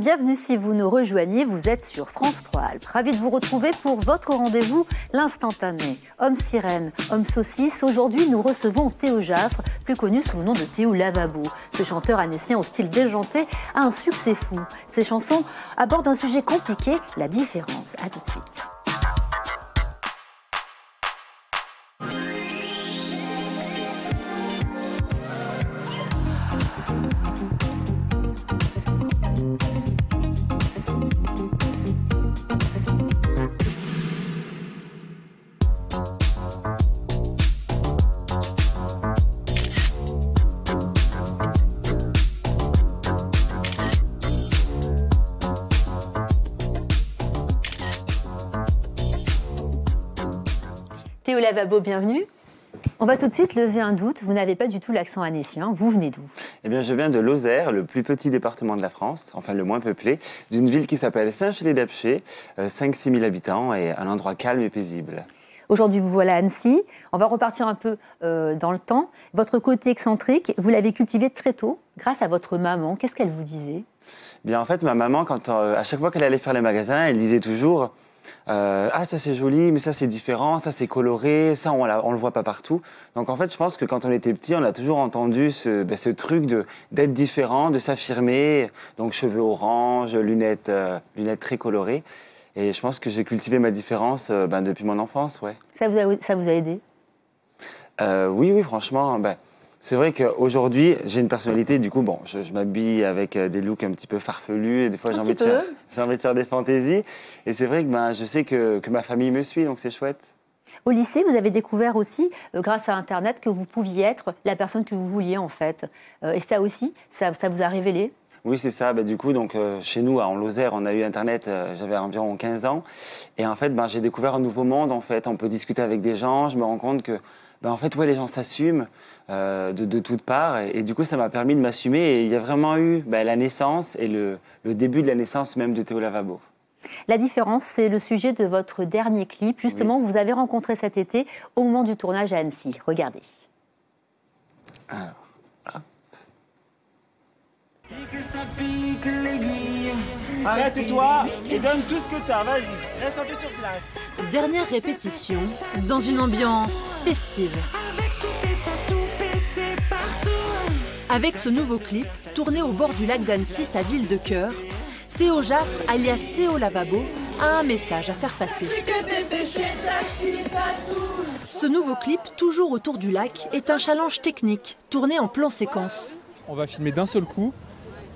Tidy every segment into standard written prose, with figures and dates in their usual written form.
Bienvenue si vous nous rejoignez, vous êtes sur France 3 Alpes. Ravi de vous retrouver pour votre rendez-vous, l'instantané. Homme sirène, homme saucisse, aujourd'hui nous recevons Théo Jaffre, plus connu sous le nom de Théo Lavabo. Ce chanteur annécien au style déjanté a un succès fou. Ses chansons abordent un sujet compliqué, la différence. À tout de suite. Théo Lavabo, bienvenue. On va tout de suite lever un doute. Vous n'avez pas du tout l'accent annécien. Vous venez d'où? Eh bien, je viens de Lozère, le plus petit département de la France, enfin le moins peuplé, d'une ville qui s'appelle Saint-Chély-d'Apcher, 5-6 000 habitants et un endroit calme et paisible. Aujourd'hui, vous voilà à Annecy. On va repartir un peu dans le temps. Votre côté excentrique, vous l'avez cultivé très tôt, grâce à votre maman. Qu'est-ce qu'elle vous disait? Bien, en fait, ma maman, à chaque fois qu'elle allait faire les magasins, elle disait toujours ah, ça c'est joli, mais ça c'est différent, ça c'est coloré, ça on le voit pas partout. Donc en fait, je pense que quand on était petit, on a toujours entendu ce truc d'être différent, de s'affirmer. Donc cheveux orange, lunettes très colorées. Et je pense que j'ai cultivé ma différence depuis mon enfance, ouais. Ça vous a aidé? Oui, franchement, c'est vrai qu'aujourd'hui, j'ai une personnalité, du coup, je m'habille avec des looks un petit peu farfelus, et des fois j'ai envie de faire des fantaisies. Et c'est vrai que je sais que ma famille me suit, donc c'est chouette. Au lycée, vous avez découvert aussi, grâce à Internet, que vous pouviez être la personne que vous vouliez, en fait. Et ça aussi, ça vous a révélé? Oui, c'est ça. Du coup, chez nous, en Lozère, on a eu Internet, j'avais environ 15 ans. Et en fait, j'ai découvert un nouveau monde, en fait. On peut discuter avec des gens, je me rends compte que en fait, ouais, les gens s'assument de toutes parts. Et du coup, ça m'a permis de m'assumer. Et il y a vraiment eu la naissance et le début de la naissance même de Théo Lavabo. La différence, c'est le sujet de votre dernier clip. Justement, oui. Vous avez rencontré cet été au moment du tournage à Annecy. Regardez. Alors, hop. Arrête-toi et donne tout ce que t'as, vas-y, reste un peu sur place. Dernière répétition, dans une ambiance festive. Avec ce nouveau clip, tourné au bord du lac d'Annecy, sa ville de cœur, Théo Jaffre, alias Théo Lavabo, a un message à faire passer. Ce nouveau clip, toujours autour du lac, est un challenge technique, tourné en plan séquence. On va filmer d'un seul coup.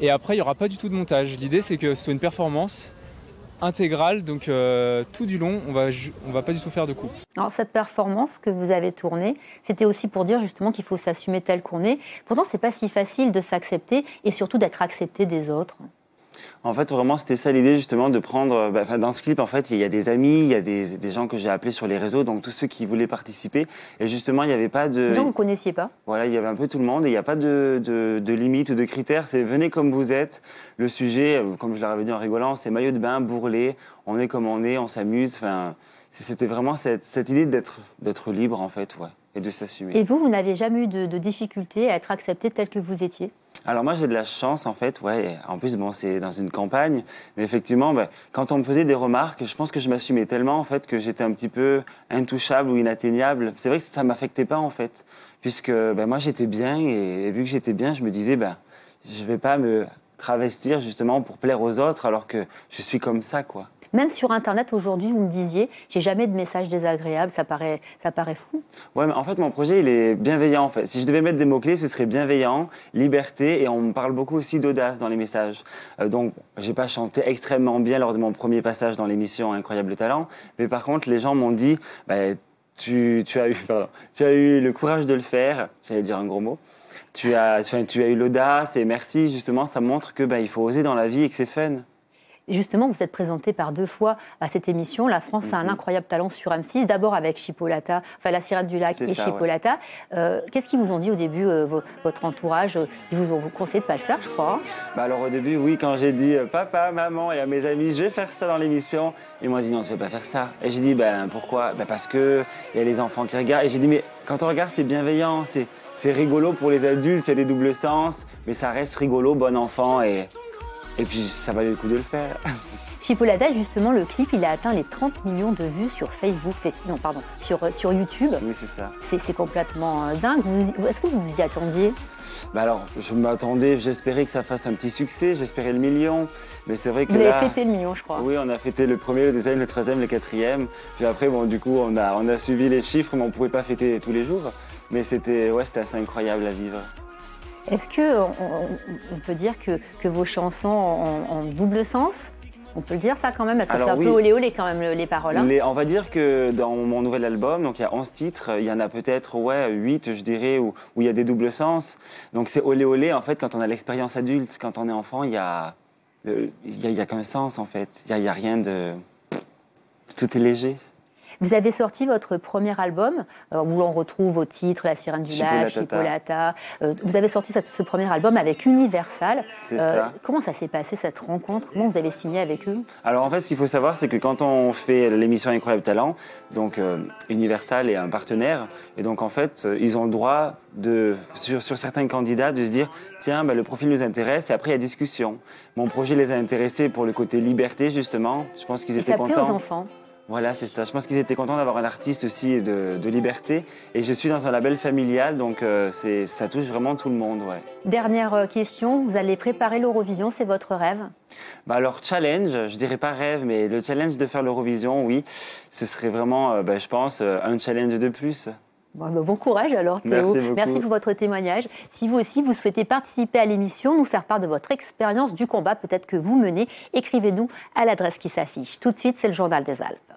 Et après, il n'y aura pas du tout de montage. L'idée, c'est que ce soit une performance intégrale, donc tout du long, on va pas du tout faire de coupe. Alors, cette performance que vous avez tournée, c'était aussi pour dire justement qu'il faut s'assumer tel qu'on est. Pourtant, c'est pas si facile de s'accepter et surtout d'être accepté des autres. En fait, vraiment, c'était ça l'idée, justement, de prendre... dans ce clip, en fait, il y a des amis, il y a des gens que j'ai appelés sur les réseaux, donc tous ceux qui voulaient participer. Et justement, il n'y avait pas de... Des gens que vous ne connaissiez pas? Voilà, il y avait un peu tout le monde et il n'y a pas de limite ou de critères. C'est venez comme vous êtes. Le sujet, comme je leur avais dit en rigolant, c'est maillot de bain, bourrelet, on est comme on est, on s'amuse. Enfin, c'était vraiment cette idée d'être libre, en fait, ouais, et de s'assumer. Et vous n'avez jamais eu de difficulté à être accepté tel que vous étiez? Alors moi j'ai de la chance en fait, ouais. En plus c'est dans une campagne, mais effectivement quand on me faisait des remarques, je pense que je m'assumais tellement en fait que j'étais un petit peu intouchable ou inatteignable. C'est vrai que ça m'affectait pas en fait, puisque moi j'étais bien et vu que j'étais bien, je me disais je vais pas me travestir justement pour plaire aux autres alors que je suis comme ça quoi. Même sur Internet, aujourd'hui, vous me disiez, j'ai jamais de messages désagréables, ça paraît fou. Ouais, mais en fait, mon projet, il est bienveillant, en fait. Si je devais mettre des mots-clés, ce serait bienveillant, liberté, et on me parle beaucoup aussi d'audace dans les messages. Donc, j'ai pas chanté extrêmement bien lors de mon premier passage dans l'émission Incroyable Talent, mais par contre, les gens m'ont dit, tu as eu le courage de le faire, j'allais dire un gros mot, tu as eu l'audace, et merci, justement, ça montre que il faut oser dans la vie et que c'est fun. Justement, vous êtes présenté par 2 fois à cette émission. La France a un incroyable talent sur M6, d'abord avec Chipolata, enfin la Sirène du Lac et Chipolata. Ouais. Qu'est-ce qu'ils vous ont dit au début, votre entourage? Ils vous ont conseillé de ne pas le faire, je crois. Alors au début, oui, quand j'ai dit papa, maman et à mes amis, je vais faire ça dans l'émission, ils m'ont dit non, tu ne vas pas faire ça. Et j'ai dit pourquoi? Parce qu'il y a les enfants qui regardent. Et j'ai dit mais quand on regarde, c'est bienveillant, c'est rigolo pour les adultes, il y a des doubles sens, mais ça reste rigolo, bon enfant et... Et puis, ça valait le coup de le faire. Chipolata, justement, le clip, il a atteint les 30 millions de vues sur Facebook, sur YouTube. Oui, c'est ça. C'est complètement dingue. Est-ce que vous vous y attendiez? Bah alors, je m'attendais, j'espérais que ça fasse un petit succès, j'espérais le million. Mais c'est vrai que vous là... avez fêté le million, je crois. Oui, on a fêté le premier, le deuxième, le troisième, le quatrième. Puis après, bon, du coup, on a suivi les chiffres, mais on ne pouvait pas fêter tous les jours. Mais c'était assez incroyable à vivre. Est-ce qu'on peut dire que vos chansons ont double sens? On peut le dire ça quand même, parce que c'est un peu olé olé quand même les paroles. Hein. On va dire que dans mon nouvel album, donc il y a 11 titres, il y en a peut-être 8 je dirais, où il y a des doubles sens. Donc c'est olé olé en fait quand on a l'expérience adulte. Quand on est enfant, il y a qu'un sens en fait. Il y a rien de... Tout est léger. Vous avez sorti votre premier album, où l'on retrouve vos titres, La Sirène du Lac, Chipolata. Vous avez sorti ce premier album avec Universal. C'est ça. Comment ça s'est passé, cette rencontre? Comment vous avez signé avec eux? Alors en fait, ce qu'il faut savoir, c'est que quand on fait l'émission Incroyable Talent, donc Universal est un partenaire, et donc en fait, ils ont le droit, sur certains candidats, de se dire « Tiens, le profil nous intéresse », et après il y a discussion. Mon projet les a intéressés pour le côté liberté, justement. Je pense qu'ils étaient contents. Et ça plaît aux enfants? Voilà, c'est ça. Je pense qu'ils étaient contents d'avoir un artiste aussi de liberté. Et je suis dans un label familial, donc ça touche vraiment tout le monde. Ouais. Dernière question, vous allez préparer l'Eurovision, c'est votre rêve? Alors, challenge, je dirais pas rêve, mais le challenge de faire l'Eurovision, oui, ce serait vraiment, je pense, un challenge de plus. Bon courage alors Théo. Merci pour votre témoignage. Si vous aussi vous souhaitez participer à l'émission, nous faire part de votre expérience du combat peut-être que vous menez, écrivez-nous à l'adresse qui s'affiche. Tout de suite, c'est le Journal des Alpes.